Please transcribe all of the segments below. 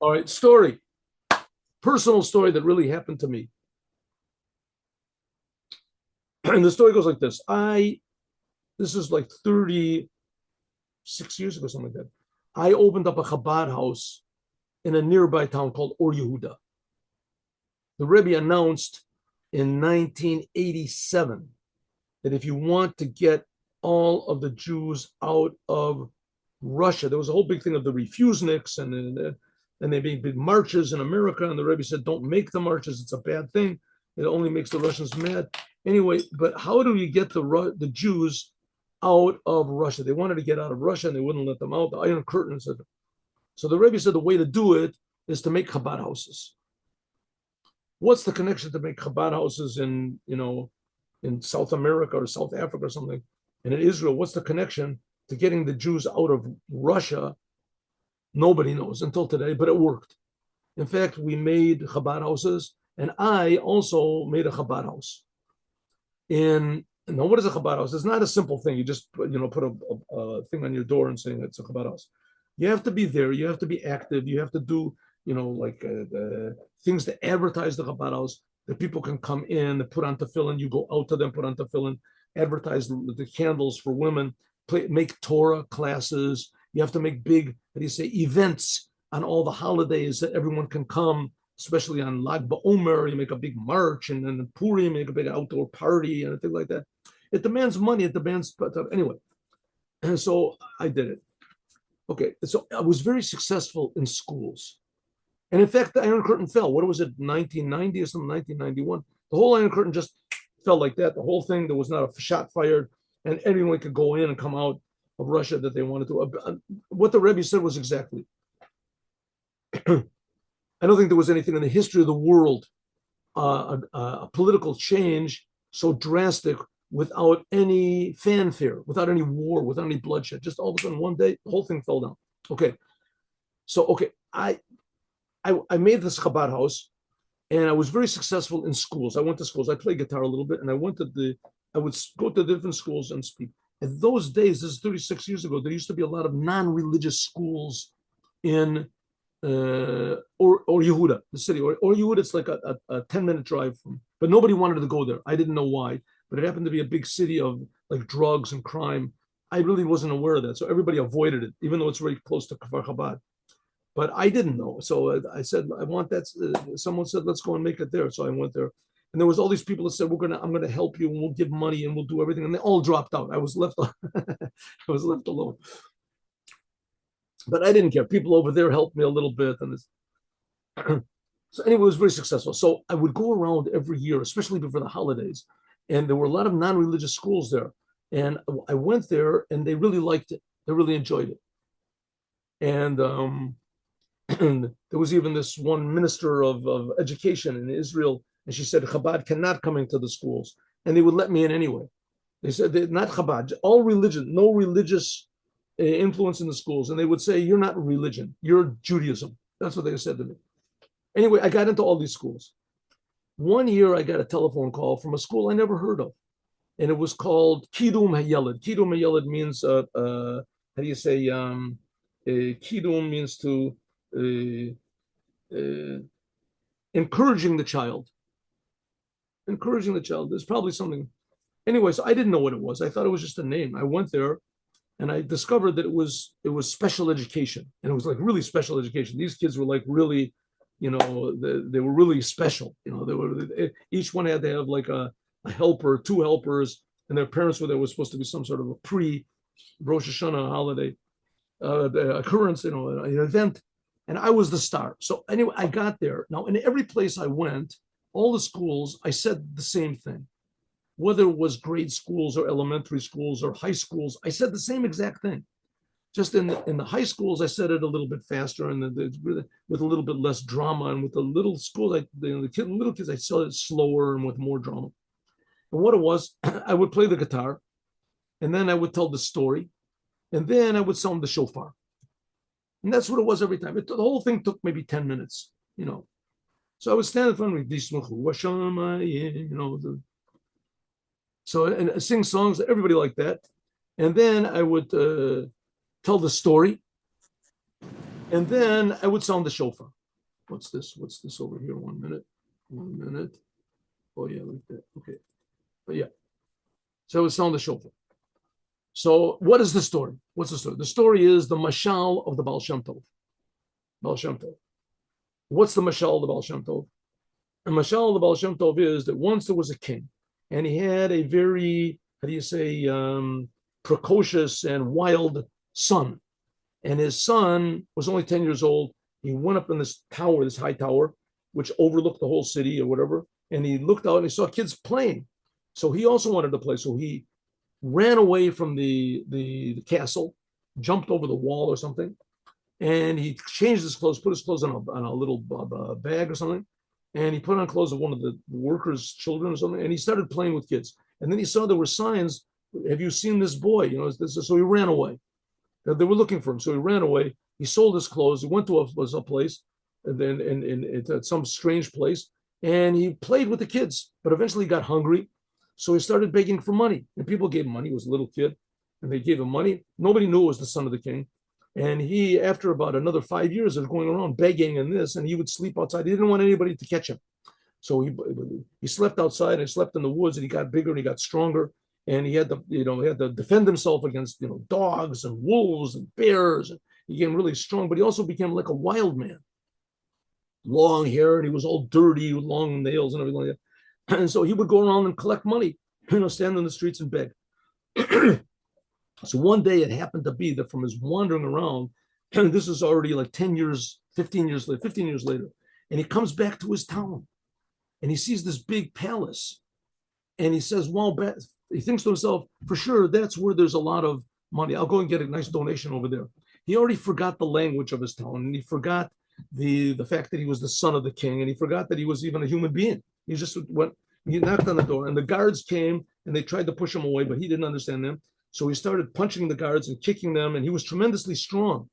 All right, story, personal story that really happened to me. And the story goes like this. This is like 36 years ago, something like that. I opened up a Chabad house in a nearby town called Or Yehuda. The Rebbe announced in 1987 that if you want to get all of the Jews out of Russia, there was a whole big thing of the refuseniks and they made big marches in America. And the Rebbe said, don't make the marches. It's a bad thing. It only makes the Russians mad. Anyway, but how do you get the Jews out of Russia? They wanted to get out of Russia and they wouldn't let them out. The Iron Curtain said. So the Rebbe said the way to do it is to make Chabad houses. What's the connection to make Chabad houses in South America or South Africa or something? And in Israel, what's the connection to getting the Jews out of Russia? Nobody knows until today, but it worked. In fact, we made Chabad houses, and I also made a Chabad house. Now, what is a Chabad house? It's not a simple thing. You just put a thing on your door and saying it's a Chabad house. You have to be there. You have to be active. You have to do like things to advertise the Chabad house that people can come in, they put on tefillin. You go out to them, put on tefillin, advertise the candles for women, make Torah classes. You have to make big, how do you say, events on all the holidays that everyone can come, especially on Lag BaOmer. You make a big march, and then Purim, you make a big outdoor party and things like that. It demands money. It demands, but anyway. And so I did it. Okay, so I was very successful in schools. And in fact, the Iron Curtain fell. What was it, 1990 or something, 1991? The whole Iron Curtain just fell like that. The whole thing, there was not a shot fired, and anyone could go in and come out of Russia that they wanted to. What the Rebbe said was exactly. I don't think there was anything in the history of the world, a political change so drastic without any fanfare, without any war, without any bloodshed. Just all of a sudden, one day, the whole thing fell down. Okay. So, okay, I made this Chabad house, and I was very successful in schools. I went to schools. I played guitar a little bit, and I would go to different schools and speak. In those days, this is 36 years ago, there used to be a lot of non-religious schools in or Yehuda, the city. Or Yehuda, it's like a 10-minute drive from, but nobody wanted to go there. I didn't know why, but it happened to be a big city of like drugs and crime. I really wasn't aware of that. So everybody avoided it, even though it's very close to Kfar Chabad. But I didn't know. So I said, I want that. Someone said, let's go and make it there. So I went there. And there was all these people that said, I'm going to help you and we'll give money and we'll do everything. And they all dropped out. I was left, I was left alone. But I didn't care. People over there helped me a little bit. And this. So anyway, it was very successful. So I would go around every year, especially before the holidays. And there were a lot of non-religious schools there. And I went there and they really liked it. They really enjoyed it. And there was even this one minister of education in Israel, and she said Chabad cannot come into the schools, and they would let me in anyway. They said not Chabad, all religion, no religious influence in the schools, and they would say you're not religion, you're Judaism. That's what they said to me. Anyway, I got into all these schools. One year, I got a telephone call from a school I never heard of, and it was called Kidum Hayeled. Kidum Hayeled means how do you say? Kidum means to uh, encouraging the child. Encouraging the child. There's probably something. Anyway, so I didn't know what it was. I thought it was just a name. I went there and I discovered that it was special education. And it was like really special education. These kids were like really, they were really special. Each one had to have like a helper, two helpers, and their parents were there. Was supposed to be some sort of a pre Rosh Hashanah holiday occurrence, an event, and I was the star. So anyway, I got there. Now, in every place I went, all the schools, I said the same thing. Whether it was grade schools or elementary schools or high schools, I said the same exact thing. Just in the high schools, I said it a little bit faster and with a little bit less drama. And with the little schools, little kids, I said it slower and with more drama. And what it was, I would play the guitar, and then I would tell the story, and then I would sound the shofar. And that's what it was every time. The whole thing took maybe 10 minutes. So I would stand in front of me, and sing songs, everybody like that. And then I would tell the story. And then I would sound the shofar. What's this? What's this over here? 1 minute. 1 minute. Oh, yeah, like that. Okay. But yeah. So I would sound the shofar. So what is the story? What's the story? The story is the mashal of the Baal Shem Tov. Baal Shem Tov. What's the mashal of the Baal Shem Tov? The mashal of the Baal Shem Tov is that once there was a king, and he had a very, how do you say, precocious and wild son. And his son was only 10 years old. He went up in this tower, this high tower, which overlooked the whole city or whatever. And he looked out and he saw kids playing. So he also wanted to play. So he ran away from the castle, jumped over the wall or something, and he changed his clothes, put his clothes on a little bag or something, and he put on clothes of one of the workers' children or something, and he started playing with kids. And then he saw there were signs. Have you seen this boy? You know, so he ran away. They were looking for him, so he ran away. He sold his clothes. He went to a place, and then in some strange place, and he played with the kids. But eventually, he got hungry, so he started begging for money. And people gave him money. He was a little kid, and they gave him money. Nobody knew it was the son of the king. And he, after about another 5 years of going around begging and this, and he would sleep outside. He didn't want anybody to catch him, so he slept outside and slept in the woods. And he got bigger and he got stronger. And he had to defend himself against dogs and wolves and bears. And he became really strong, but he also became like a wild man. Long hair, and he was all dirty with long nails and everything like that. And so he would go around and collect money, stand in the streets and beg. So one day it happened to be that from his wandering around, and this is already like 10 years, 15 years later, and he comes back to his town and he sees this big palace. And he says, well, he thinks to himself, for sure, that's where there's a lot of money. I'll go and get a nice donation over there. He already forgot the language of his town, and he forgot the fact that he was the son of the king, and he forgot that he was even a human being. He just he knocked on the door, and the guards came, and they tried to push him away, but he didn't understand them. So he started punching the guards and kicking them, and he was tremendously strong.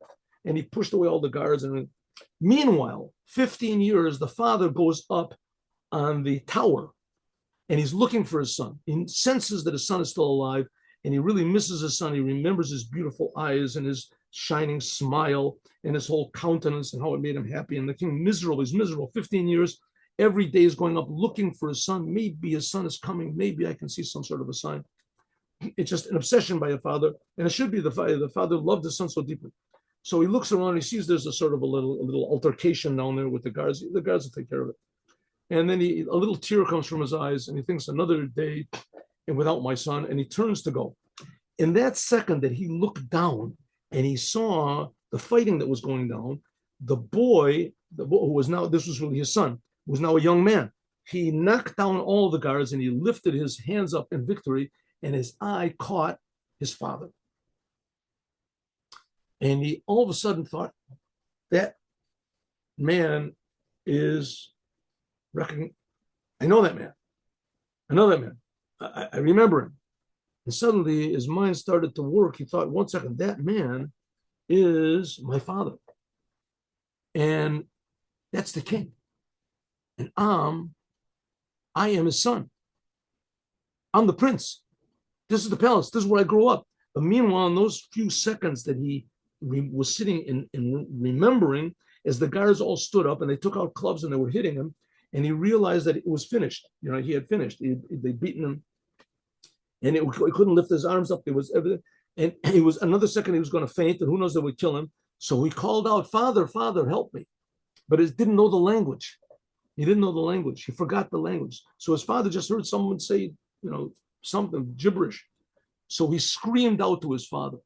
And he pushed away all the guards. And meanwhile, 15 years, the father goes up on the tower, and he's looking for his son. He senses that his son is still alive, and he really misses his son. He remembers his beautiful eyes and his shining smile and his whole countenance and how it made him happy. And the king he's miserable. 15 years, every day is going up looking for his son. Maybe his son is coming. Maybe I can see some sort of a sign. It's just an obsession by a father, and it should be the father. The father loved his son so deeply. So he looks around, he sees there's a sort of a little altercation down there with the guards. The guards will take care of it. And then a little tear comes from his eyes, and he thinks another day and without my son, and he turns to go. In that second that he looked down and he saw the fighting that was going down, the boy who was now, this was really his son, was now a young man. He knocked down all the guards and he lifted his hands up in victory, and his eye caught his father. And he all of a sudden thought, that man is I know that man. I know that man. I remember him. And suddenly his mind started to work. He thought, 1 second, that man is my father. And that's the king. And I am his son. I'm the prince. This is the palace. This is where I grew up. But meanwhile, in those few seconds that he was sitting and remembering, as the guards all stood up and they took out clubs and they were hitting him, and he realized that it was finished. He had finished. They'd beaten him, and he couldn't lift his arms up. There was everything, and he was another second he was going to faint, and who knows, they would kill him. So he called out, "Father, Father, help me!" But he didn't know the language. He didn't know the language. He forgot the language. So his father just heard someone say, something gibberish. So he screamed out to his father.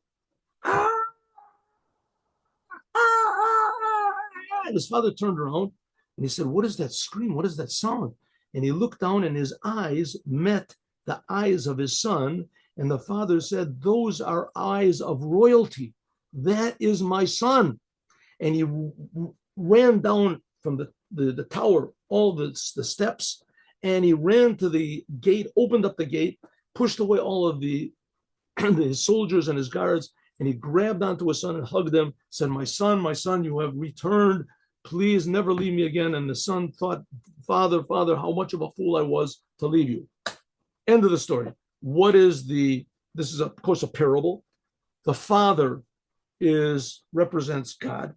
And his father turned around and he said, "What is that scream? What is that sound?" And he looked down and his eyes met the eyes of his son. And the father said, "Those are eyes of royalty. That is my son." And he ran down from the tower, all the steps, and he ran to the gate, opened up the gate, pushed away all of the soldiers and his guards, and he grabbed onto his son and hugged him, said, my son, you have returned. Please never leave me again." And the son thought, Father, how much of a fool I was to leave you. End of the story. This is of course a parable. The father represents God.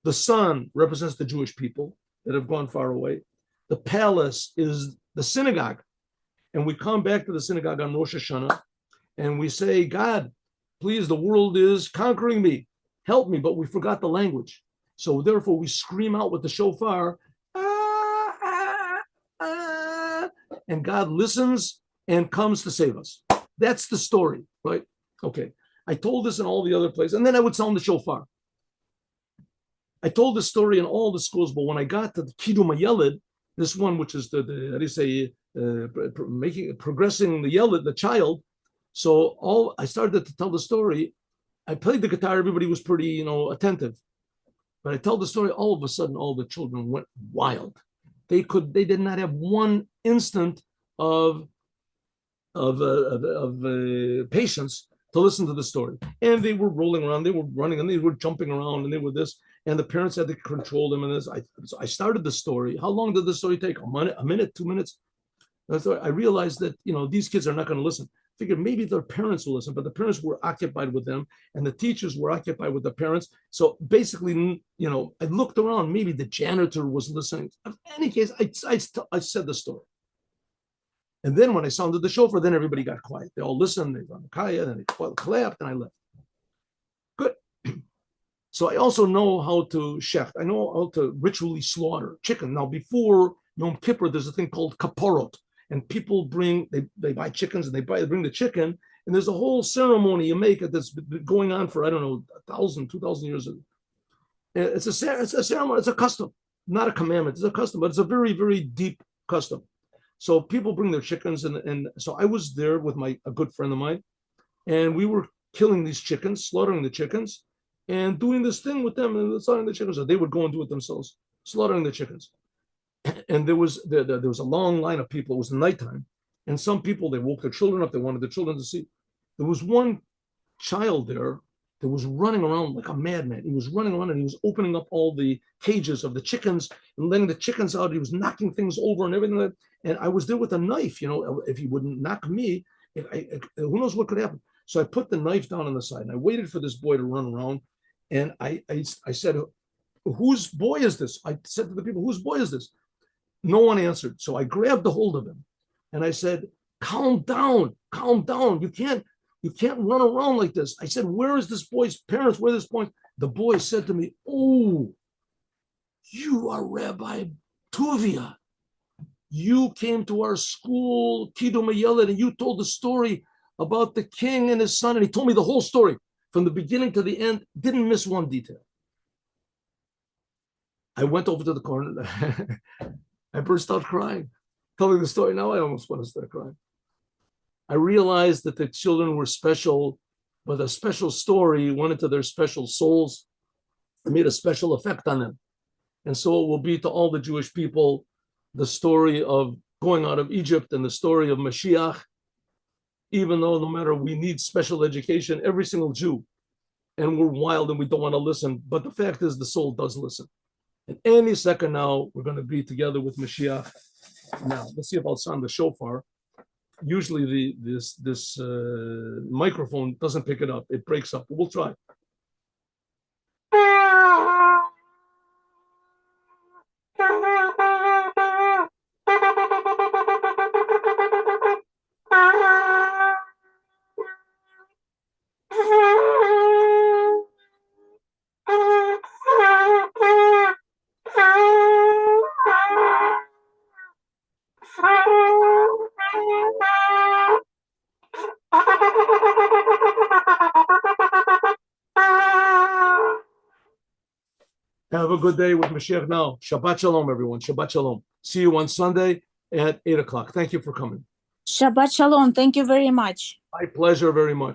The sun represents the Jewish people that have gone far away. The palace is the synagogue. And we come back to the synagogue on Rosh Hashanah and we say, God, please, the world is conquering me. Help me. But we forgot the language. So therefore, we scream out with the shofar, ah, ah, ah, and God listens and comes to save us. That's the story, right? Okay. I told this in all the other places. And then I would sound the shofar. I told this story in all the schools, but when I got to the Kidum Yeled, this one, which is the how do you say, progressing the Yeled, the child. So I started to tell the story. I played the guitar. Everybody was pretty, attentive. But I tell the story. All of a sudden, all the children went wild. They did not have one instant of patience to listen to the story. And they were rolling around, they were running, and they were jumping around, and they were this. And the parents had to control them. And this. So I started the story. How long did the story take? A minute, 2 minutes? I realized that these kids are not going to listen. I figured maybe their parents will listen, but the parents were occupied with them, and the teachers were occupied with the parents. So basically, I looked around. Maybe the janitor was listening. In any case, I said the story. And then when I sounded the shofar, then everybody got quiet. They all listened. They run kaya, and they clapped, and I left. Good. So I also know how to shecht. I know how to ritually slaughter chicken. Now, before Yom Kippur, there's a thing called kaparot. And people they buy chickens, and they bring the chicken. And there's a whole ceremony you make that's been going on for, I don't know, 1,000, 2,000 years. It's a ceremony. It's a custom, not a commandment. It's a custom, but it's a very, very deep custom. So people bring their chickens, and so I was there with a good friend of mine, and we were killing these chickens, slaughtering the chickens, and doing this thing with them, and slaughtering the chickens. So they would go and do it themselves, slaughtering the chickens. And there was a long line of people. It was nighttime, and some people, they woke their children up. They wanted their children to see. There was one child there that was running around like a madman. He was running around, and he was opening up all the cages of the chickens and letting the chickens out. He was knocking things over and everything. And I was there with a knife. If he wouldn't knock me, who knows what could happen. So I put the knife down on the side, and I waited for this boy to run around. And I said, whose boy is this? I said to the people, whose boy is this? No one answered. So I grabbed a hold of him, and I said, calm down. You can't run around like this. I said, where is this boy's parents? Where is this boy? The boy said to me, oh, you are Rabbi Tuvia. You came to our school, Kidum Yeled, and you told the story about the king and his son. And he told me the whole story from the beginning to the end, didn't miss one detail. I went over to the corner. I burst out crying, telling the story. Now I almost want to start crying. I realized that the children were special, but a special story went into their special souls and made a special effect on them. And so it will be to all the Jewish people the story of going out of Egypt and the story of Mashiach, even though no matter we need special education, every single Jew, and we're wild and we don't want to listen, but the fact is the soul does listen. And any second now, we're going to be together with Mashiach. Now, let's see if I'll sound the shofar. Usually this microphone doesn't pick it up. It breaks up, but we'll try. Have a good day with Mashiach now. Shabbat Shalom, everyone. Shabbat Shalom. See you on Sunday at 8 o'clock. Thank you for coming. Shabbat Shalom. Thank you very much. My pleasure very much.